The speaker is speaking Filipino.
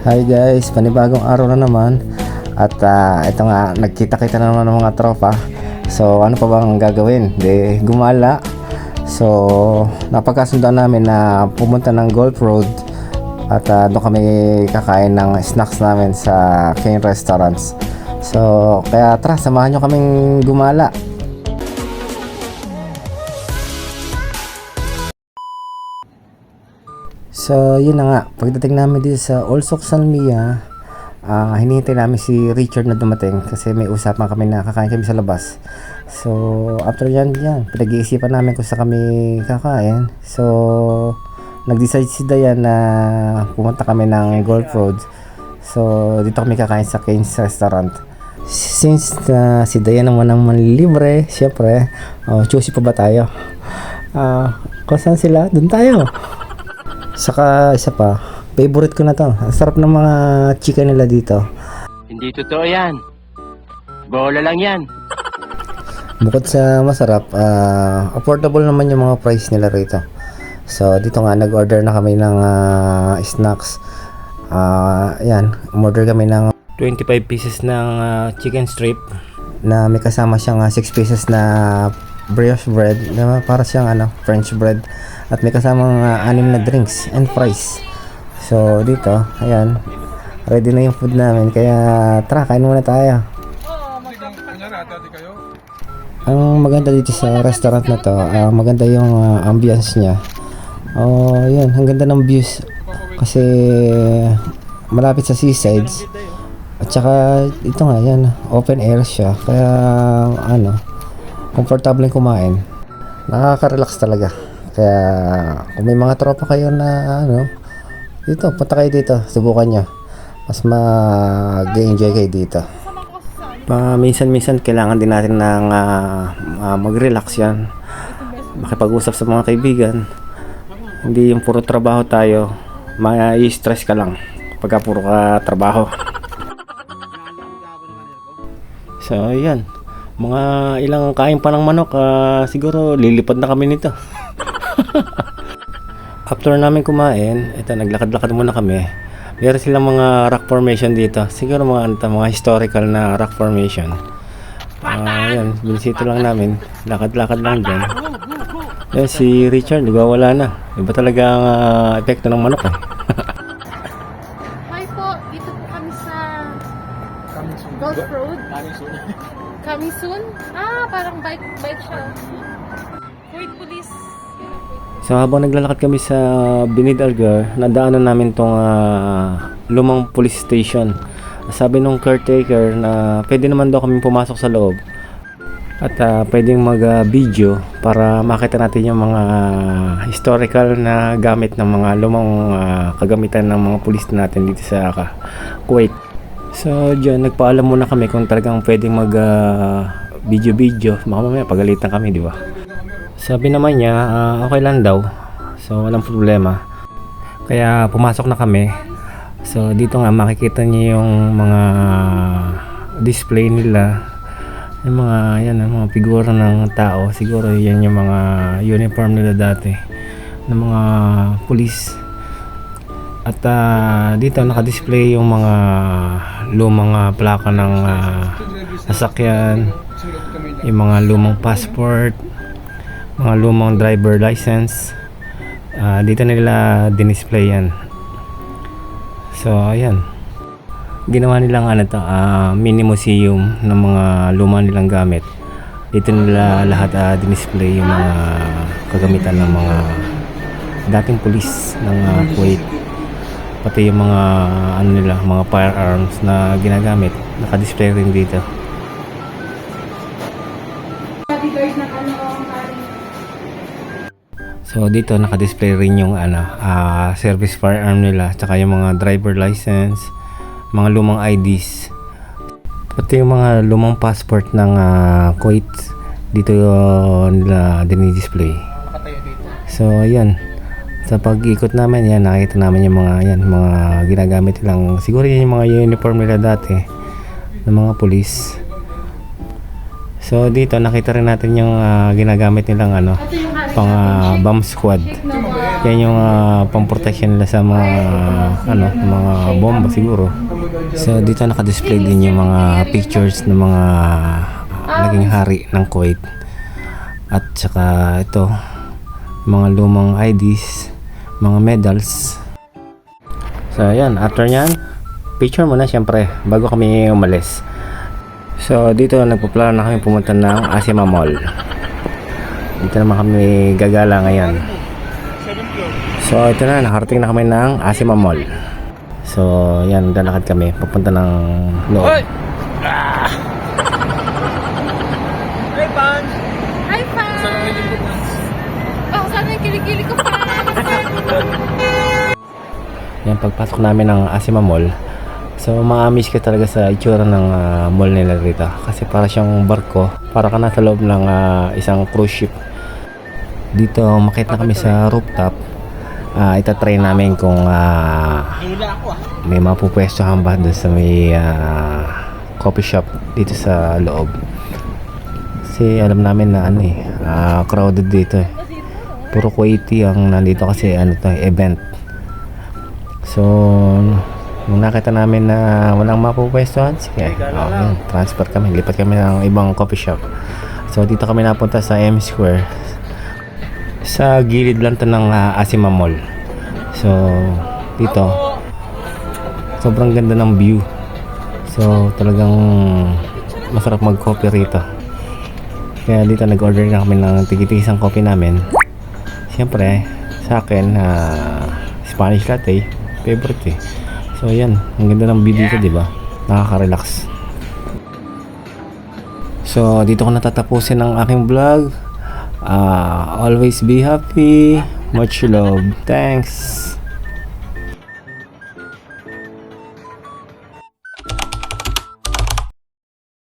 Hi guys, panibagong araw na naman. At ito nga, nagkita-kita na naman ng mga tropa. So ano pa bang gagawin? Gumala. So napagkasundan namin na pumunta ng Golf Road. At doon kami kakain ng snacks namin sa King Restaurants. So kaya tara, samahan nyo kaming gumala. So yun na nga, pagdating namin dito sa Olsok San Mia, hinihintay namin si Richard na dumating kasi may usapan kami na kakain kami sa labas. So after yan, pinag-iisipan namin kung saan kami kakain. So nag-decide si Dayan na pumunta kami ng Golf Road. So dito kami kakain sa King's Restaurant. Since si Dayan naman ang manlibre, syempre, choosy pa ba tayo? Kung saan sila, dun tayo. Saka isa pa, favorite ko na to. Ang sarap ng mga chicken nila dito. Hindi totoo yan. Bola lang yan. Bukod sa masarap, affordable naman yung mga price nila rito. So dito nga, nag-order na kami ng snacks. Ayan, umorder kami ng 25 pieces ng chicken strip na may kasama siyang 6 pieces na brioche bread na para siyang French bread. At may kasamang 6 na drinks and fries. So dito, ayan, ready na yung food namin. Kaya tara, kain muna tayo. Ang maganda dito sa restaurant na to, maganda yung ambience niya. Yan, ang ganda ng views. Kasi malapit sa seasides. At saka ito nga, yan, open air siya. Kaya comfortable kumain. Nakaka-relax talaga. Kaya kung may mga tropa kayo na dito, punta kayo dito, subukan nyo. Mas mag-enjoy kayo dito. Minsan-minsan kailangan din natin ng mag-relax yan. Makipag-usap sa mga kaibigan. Hindi yung puro trabaho tayo, ma-stress ka lang pagka puro ka trabaho. So yan, mga ilang kain pa ng manok, siguro lilipad na kami nito. After namin kumain, ito, naglakad-lakad muna kami. Meron silang mga rock formation dito. Siguro mga historical na rock formation. Yan, binisito lang namin. Lakad-lakad lang dyan. Yan, si Richard, nagwawala na. Iba talaga ang epekto ng manok. Hi po, dito po kami sa Golf Road. Coming soon? Parang bike siya. Kuwait Police. So habang naglalakad kami sa Binid Algar, nadaanan namin tong lumang police station. Sabi nung caretaker na pwede naman daw kami pumasok sa loob at pwedeng mag-video para makita natin yung mga historical na gamit ng mga lumang kagamitan ng mga pulis natin dito sa Kuwait. So dyan, nagpaalam muna kami kung talagang pwedeng mag-video. Mamaya pagalitan kami, di ba? Sabi naman niya, okay lang daw. So walang problema. Kaya pumasok na kami. So dito nga makikita niyo yung mga display nila. Yung mga mga figura ng tao. Siguro yan yung mga uniform nila dati ng mga pulis. At dito naka-display yung mga lumang plaka ng sasakyan, yung mga lumang passport, mga lumang driver license. Dito nila dinisplay yan. So ayan, ginawa nilang mini museum ng mga lumang nilang gamit. Dito nila lahat dinisplay yung mga kagamitan ng mga dating pulis ng Kuwait. Pati yung mga mga firearms na ginagamit, naka-display rin dito. So dito naka-display rin yung service firearm nila, tsaka yung mga driver license, mga lumang IDs, pati yung mga lumang passport ng Kuwait. Dito nila dinidisplay. So ayan, sa pag-ikot namin yan, nakita namin yung mga ginagamit nilang, siguro yan yung mga uniform nila dati ng mga pulis. So dito nakita rin natin yung ginagamit nilang pang bomb squad. Yan yung pang protection nila sa mga mga bomba siguro. So dito naka-display din yung mga pictures ng mga naging hari ng Kuwait. At saka ito mga lumang IDs, mga medals. So ayan, after nyan picture muna syempre bago kami umalis. So dito nagpaplano na kami pumunta ng Asima Mall. Dito naman kami gagala ngayon. So ito na, nakarating na kami ng Asima Mall. So yan, lalakad kami papunta ng loob. Hi, fans! Oh, sana yung kilikili ko pa. Yan, pagpasok namin ng Asima Mall, so ma-miss ka talaga sa itsura ng mall nila rito. Kasi para siyang barko, para ka nasa loob ng isang cruise ship. Dito makita kami sa rooftop. Itatry namin kung may mapupwestohan ba doon sa may coffee shop dito sa loob. Kasi alam namin na crowded dito eh. Puro Kuwaiti ang nandito kasi event. So nung nakita namin na walang mapupwestohan, sige, transfer kami, lipat kami ng ibang coffee shop. So dito kami napunta sa M Square. Sa gilid lang to ng Asima Mall. So dito sobrang ganda ng view. So talagang masarap mag-coffee rito. Kaya dito nag-order na kami ng tig-isang coffee namin. Siyempre sa akin Spanish latte, favorite eh. So yan, ang ganda ng view dito, di ba? Nakaka-relax. So dito ko natatapusin ang aking vlog. Always be happy. Much love. Thanks.